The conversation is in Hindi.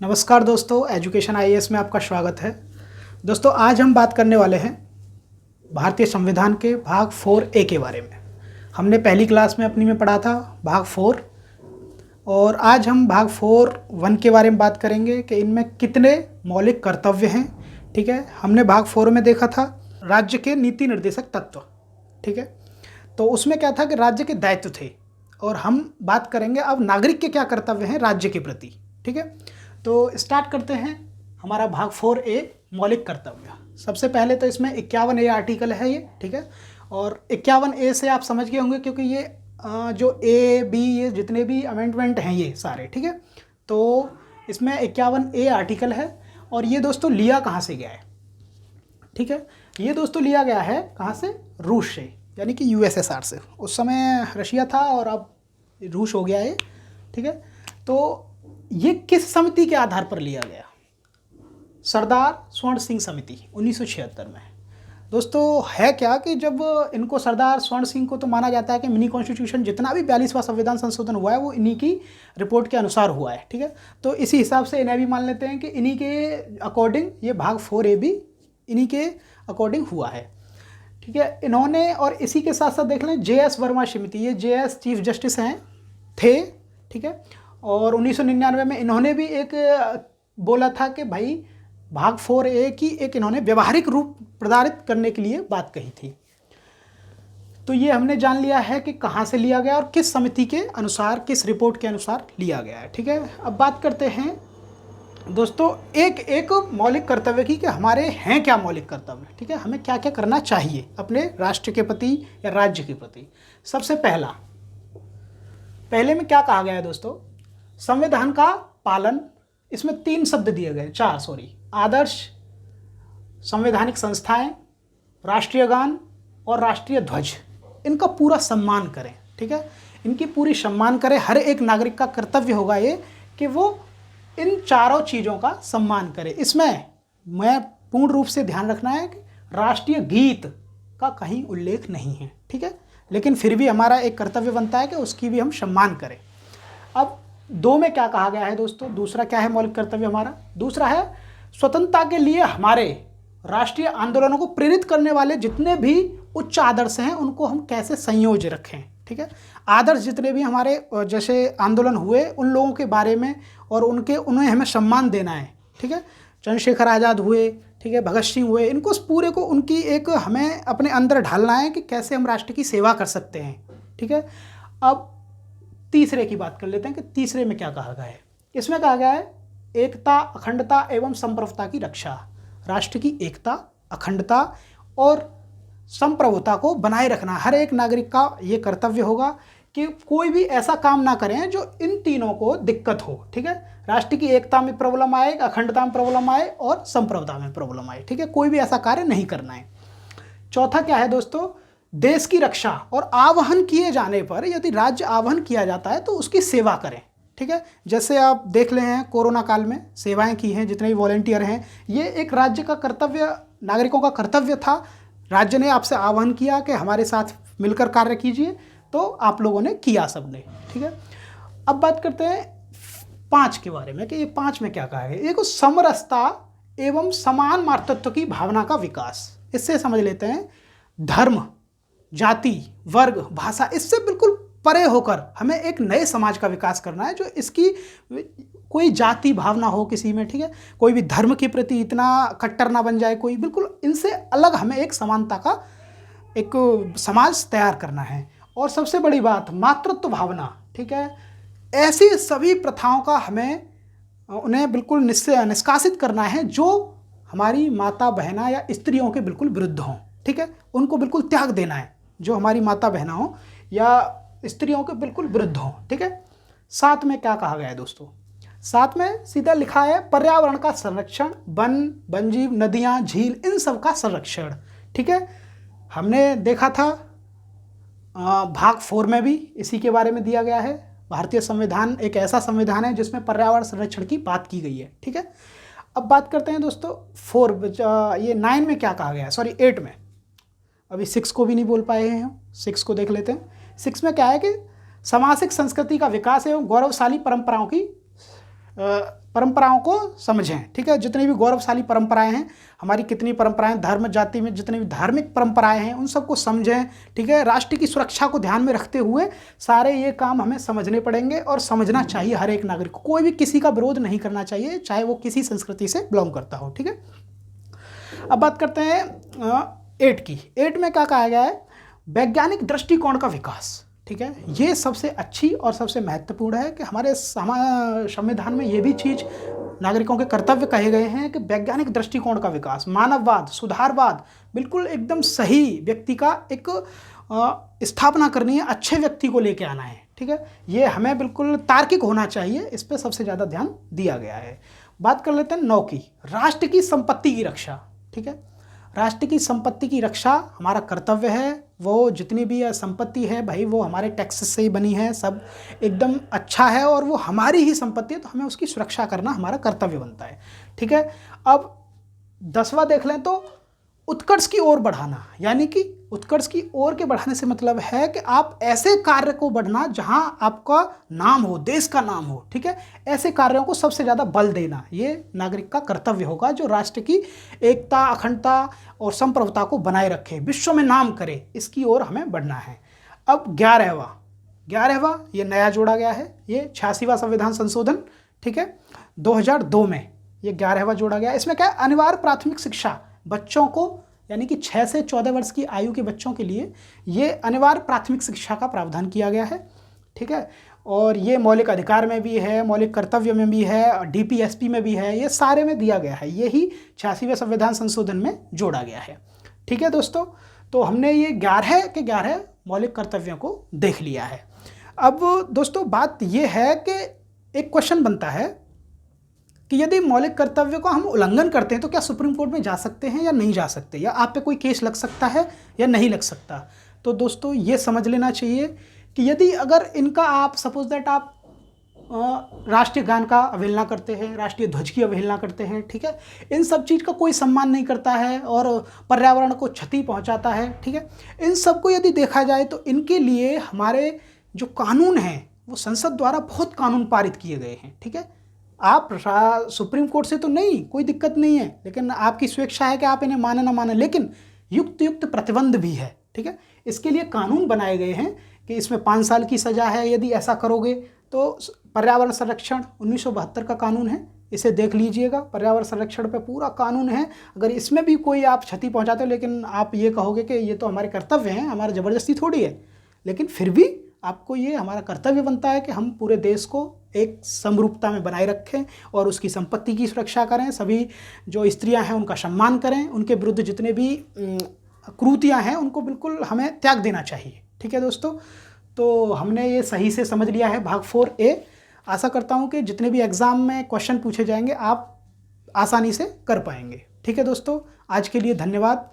नमस्कार दोस्तों, एजुकेशन आईएएस में आपका स्वागत है। दोस्तों, आज हम बात करने वाले हैं भारतीय संविधान के भाग 4A के बारे में। हमने पहली क्लास में अपनी में पढ़ा था भाग 4 और आज हम भाग 4(1) के बारे में बात करेंगे कि इनमें कितने मौलिक कर्तव्य हैं। ठीक है, हमने भाग 4 में देखा था राज्य के नीति निर्देशक तत्व। ठीक है, तो उसमें क्या था कि राज्य के दायित्व थे और हम बात करेंगे अब नागरिक के क्या कर्तव्य हैं राज्य के प्रति। ठीक है, तो स्टार्ट करते हैं हमारा भाग 4A मौलिक कर्तव्य। सबसे पहले तो इसमें 51A आर्टिकल है ये। ठीक है, और 51A से आप समझ गए होंगे क्योंकि ये जो A, B ये जितने भी अमेंडमेंट हैं ये सारे। ठीक है, तो इसमें 51A आर्टिकल है और ये दोस्तों लिया कहाँ से गया है। ठीक है, ये दोस्तों लिया गया है कहाँ से? रूस से, यानी कि USSR से। उस समय रशिया था और अब रूस हो गया है। ठीक है, तो ये किस समिति के आधार पर लिया गया? सरदार स्वर्ण सिंह समिति 1976 में। दोस्तों है क्या कि जब इनको सरदार स्वर्ण सिंह को तो माना जाता है कि मिनी कॉन्स्टिट्यूशन जितना भी 42वां संविधान संशोधन हुआ है वो इन्हीं की रिपोर्ट के अनुसार हुआ है। ठीक है, तो इसी हिसाब से इन्हें भी मान लेते हैं कि इन्हीं के अकॉर्डिंग ये भाग 4A भी इन्हीं के अकॉर्डिंग हुआ है। ठीक है, इन्होंने और इसी के साथ साथ देख लें JS वर्मा समिति, ये JS चीफ जस्टिस हैं थे। ठीक है, और 1999 में इन्होंने भी एक बोला था कि भाई भाग 4A की एक इन्होंने व्यवहारिक रूप प्रदारित करने के लिए बात कही थी। तो ये हमने जान लिया है कि कहाँ से लिया गया और किस समिति के अनुसार, किस रिपोर्ट के अनुसार लिया गया है। ठीक है, अब बात करते हैं दोस्तों एक एक मौलिक कर्तव्य की कि हमारे हैं क्या मौलिक कर्तव्य। ठीक है, हमें क्या क्या करना चाहिए अपने राष्ट्र के प्रति या राज्य के प्रति। सबसे पहले में क्या कहा गया है दोस्तों? संविधान का पालन। इसमें 3 शब्द दिए गए, 4 सॉरी। आदर्श संवैधानिक संस्थाएं, राष्ट्रीय गान और राष्ट्रीय ध्वज, इनका पूरा सम्मान करें। ठीक है, इनकी पूरी सम्मान करें। हर एक नागरिक का कर्तव्य होगा ये कि वो इन चारों चीज़ों का सम्मान करे। इसमें मैं पूर्ण रूप से ध्यान रखना है कि राष्ट्रीय गीत का कहीं उल्लेख नहीं है। ठीक है, लेकिन फिर भी हमारा एक कर्तव्य बनता है कि उसकी भी हम सम्मान करें। अब 2 में क्या कहा गया है दोस्तों? दूसरा क्या है मौलिक कर्तव्य हमारा? दूसरा है स्वतंत्रता के लिए हमारे राष्ट्रीय आंदोलनों को प्रेरित करने वाले जितने भी उच्च आदर्श हैं उनको हम कैसे संयोज्य रखें। ठीक है, आदर्श जितने भी हमारे जैसे आंदोलन हुए उन लोगों के बारे में और उन्हें हमें सम्मान देना है। ठीक है, चंद्रशेखर आज़ाद हुए, ठीक है, भगत सिंह हुए, इनको पूरे को उनकी एक हमें अपने अंदर ढालना है कि कैसे हम राष्ट्र की सेवा कर सकते हैं। ठीक है, अब तीसरे की बात कर लेते हैं कि तीसरे में क्या कहा गया है। इसमें कहा गया है एकता, अखंडता एवं संप्रभुता की रक्षा। राष्ट्र की एकता, अखंडता और संप्रभुता को बनाए रखना हर एक नागरिक का ये कर्तव्य होगा कि कोई भी ऐसा काम ना करें जो इन तीनों को दिक्कत हो। ठीक है, राष्ट्र की एकता में प्रॉब्लम आए, अखंडता में प्रॉब्लम आए और संप्रभुता में प्रॉब्लम आए। ठीक है, कोई भी ऐसा कार्य नहीं करना है। चौथा क्या है दोस्तों? देश की रक्षा और आह्वान किए जाने पर यदि राज्य आह्वान किया जाता है तो उसकी सेवा करें। ठीक है, जैसे आप देख रहे हैं कोरोना काल में सेवाएं की हैं जितने भी वॉलेंटियर हैं, ये एक राज्य का कर्तव्य, नागरिकों का कर्तव्य था। राज्य ने आपसे आह्वान किया कि हमारे साथ मिलकर कार्य कीजिए, तो आप लोगों ने किया सबने। ठीक है, अब बात करते हैं 5 के बारे में कि ये 5 में क्या कहा है। एक समरसता एवं समान मातृत्व की भावना का विकास। इससे समझ लेते हैं धर्म, जाति, वर्ग, भाषा, इससे बिल्कुल परे होकर हमें एक नए समाज का विकास करना है जो इसकी कोई जाति भावना हो किसी में। ठीक है, कोई भी धर्म के प्रति इतना कट्टर ना बन जाए कोई, बिल्कुल इनसे अलग हमें एक समानता का एक समाज तैयार करना है। और सबसे बड़ी बात मातृत्व भावना। ठीक है, ऐसी सभी प्रथाओं का हमें उन्हें बिल्कुल निष्कासित करना है जो हमारी माता बहना या स्त्रियों के बिल्कुल विरुद्ध हों। ठीक है, उनको बिल्कुल त्याग देना है जो हमारी माता बहना हो या स्त्रियों के बिल्कुल विरुद्ध हों। ठीक है, 7 में क्या कहा गया है दोस्तों? 7 में सीधा लिखा है पर्यावरण का संरक्षण, वन, वन्यजीव, नदियाँ, झील, इन सब का संरक्षण। ठीक है, हमने देखा था भाग 4 में भी इसी के बारे में दिया गया है। भारतीय संविधान एक ऐसा संविधान है जिसमें पर्यावरण संरक्षण की बात की गई है। ठीक है, अब बात करते हैं दोस्तों 9 में क्या कहा गया है, सॉरी 8 में। अभी 6 को भी नहीं बोल पाए हैं हम, 6 को देख लेते हैं। 6 में क्या है कि सामाजिक संस्कृति का विकास एवं गौरवशाली परंपराओं की परंपराओं को समझें, ठीक है। जितनी भी गौरवशाली परंपराएं हैं हमारी, कितनी परंपराएं, धर्म जाति में जितनी भी धार्मिक परंपराएं हैं उन सबको समझें, ठीक है। राष्ट्र की सुरक्षा को ध्यान में रखते हुए सारे ये काम हमें समझने पड़ेंगे और समझना चाहिए हर एक नागरिक को। कोई भी किसी का विरोध नहीं करना चाहिए, चाहे वो किसी संस्कृति से बिलोंग करता हो, ठीक है। अब बात करते हैं 8 की। 8 में क्या कहा गया है, वैज्ञानिक दृष्टिकोण का विकास, ठीक है। ये सबसे अच्छी और सबसे महत्वपूर्ण है कि हमारे संविधान में ये भी चीज़ नागरिकों के कर्तव्य कहे गए हैं कि वैज्ञानिक दृष्टिकोण का विकास, मानववाद, सुधारवाद, बिल्कुल एकदम सही व्यक्ति का एक स्थापना करनी है, अच्छे व्यक्ति को लेके आना है, ठीक है। ये हमें बिल्कुल तार्किक होना चाहिए, इस पर सबसे ज़्यादा ध्यान दिया गया है। बात कर लेते हैं 9 की, राष्ट्र की संपत्ति की रक्षा, ठीक है। राष्ट्र की संपत्ति की रक्षा हमारा कर्तव्य है। वो जितनी भी संपत्ति है भाई वो हमारे टैक्स से ही बनी है, सब एकदम अच्छा है और वो हमारी ही संपत्ति है, तो हमें उसकी सुरक्षा करना हमारा कर्तव्य बनता है, ठीक है। अब 10वां देख लें तो उत्कर्ष की ओर बढ़ाना, यानी कि उत्कर्ष की ओर के बढ़ाने से मतलब है कि आप ऐसे कार्य को बढ़ना जहां आपका नाम हो, देश का नाम हो, ठीक है। ऐसे कार्यों को सबसे ज़्यादा बल देना ये नागरिक का कर्तव्य होगा, जो राष्ट्र की एकता, अखंडता और संप्रभुता को बनाए रखे, विश्व में नाम करे, इसकी ओर हमें बढ़ना है। अब 11वां ये नया जोड़ा गया है, ये 86वां संविधान संशोधन, ठीक है, 2002 में ये 11वां जोड़ा गया। इसमें क्या है, अनिवार्य प्राथमिक शिक्षा बच्चों को, यानी कि 6 से 14 वर्ष की आयु के बच्चों के लिए ये अनिवार्य प्राथमिक शिक्षा का प्रावधान किया गया है, ठीक है। और ये मौलिक अधिकार में भी है, मौलिक कर्तव्य में भी है, डीपीएसपी में भी है, ये सारे में दिया गया है, यही 86वें संविधान संशोधन में जोड़ा गया है, ठीक है दोस्तों। तो हमने ये 11 के 11 मौलिक कर्तव्यों को देख लिया है। अब दोस्तों बात ये है कि एक क्वेश्चन बनता है कि यदि मौलिक कर्तव्य को हम उल्लंघन करते हैं तो क्या सुप्रीम कोर्ट में जा सकते हैं या नहीं जा सकते, या आप पे कोई केस लग सकता है या नहीं लग सकता। तो दोस्तों ये समझ लेना चाहिए कि यदि अगर इनका आप सपोज दैट आप राष्ट्रीय गान का अवहेलना करते हैं, राष्ट्रीय ध्वज की अवहेलना करते हैं, ठीक है, इन सब चीज़ का कोई सम्मान नहीं करता है और पर्यावरण को क्षति पहुंचाता है, ठीक है, इन सब को यदि देखा जाए तो इनके लिए हमारे जो कानून हैं वो संसद द्वारा बहुत कानून पारित किए गए हैं, ठीक है। आप सुप्रीम कोर्ट से तो नहीं, कोई दिक्कत नहीं है, लेकिन आपकी स्वेच्छा है कि आप इन्हें माने ना माने, लेकिन युक्त प्रतिबंध भी है, ठीक है। इसके लिए कानून बनाए गए हैं कि इसमें 5 साल की सज़ा है यदि ऐसा करोगे। तो पर्यावरण संरक्षण 1972 का कानून है, इसे देख लीजिएगा, पर्यावरण संरक्षण पे पूरा कानून है। अगर इसमें भी कोई आप क्षति पहुंचाते हो, लेकिन आप ये कहोगे कि ये तो हमारे कर्तव्य हैं, हमारा ज़बरदस्ती थोड़ी है, लेकिन फिर भी आपको ये हमारा कर्तव्य बनता है कि हम पूरे देश को एक समरूपता में बनाए रखें और उसकी संपत्ति की सुरक्षा करें, सभी जो स्त्रियां हैं उनका सम्मान करें, उनके विरुद्ध जितने भी क्रूतियां हैं उनको बिल्कुल हमें त्याग देना चाहिए, ठीक है दोस्तों। तो हमने ये सही से समझ लिया है भाग 4A। आशा करता हूँ कि जितने भी एग्ज़ाम में क्वेश्चन पूछे जाएंगे आप आसानी से कर पाएंगे, ठीक है दोस्तों। आज के लिए धन्यवाद।